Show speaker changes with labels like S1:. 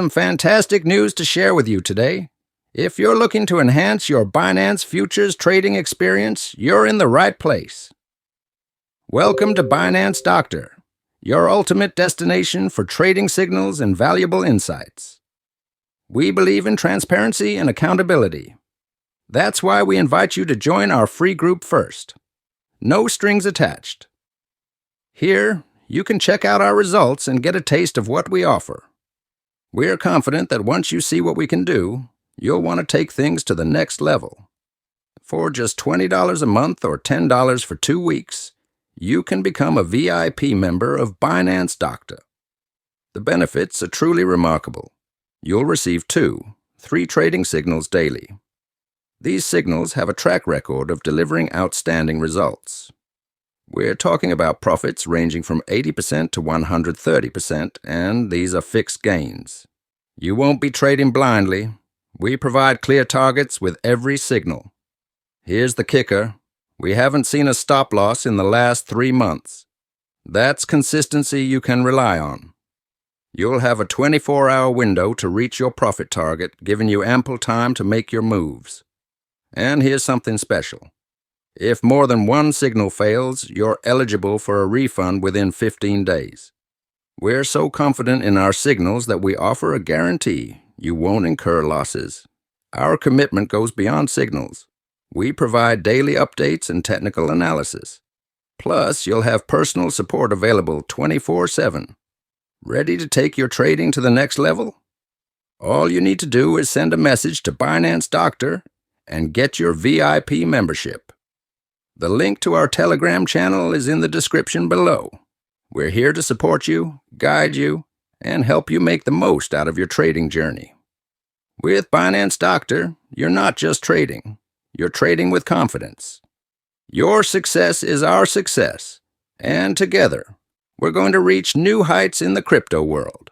S1: Some fantastic news to share with you today. If you're looking to enhance your Binance futures trading experience, you're in the right place. Welcome to Binance Doctor, your ultimate destination for trading signals and valuable insights. We believe in transparency and accountability. That's why we invite you to join our free group first. No strings attached. Here, you can check out our results and get a taste of what we offer. We're confident that once you see what we can do, you'll want to take things to the next level. For just $20 a month or $10 for 2 weeks, you can become a VIP member of Binance Doctor. The benefits are truly remarkable. You'll receive 3 trading signals daily. These signals have a track record of delivering outstanding results. We're talking about profits ranging from 80% to 130%, and these are fixed gains. You won't be trading blindly. We provide clear targets with every signal. Here's the kicker. We haven't seen a stop loss in the last 3 months. That's consistency you can rely on. You'll have a 24-hour window to reach your profit target, giving you ample time to make your moves. And here's something special. If more than one signal fails, you're eligible for a refund within 15 days. We're so confident in our signals that we offer a guarantee you won't incur losses. Our commitment goes beyond signals. We provide daily updates and technical analysis. Plus, you'll have personal support available 24/7. Ready to take your trading to the next level? All you need to do is send a message to Binance Doctor and get your VIP membership. The link to our Telegram channel is in the description below. We're here to support you, guide you, and help you make the most out of your trading journey. With Binance Doctor, you're not just trading. You're trading with confidence. Your success is our success, and together, we're going to reach new heights in the crypto world.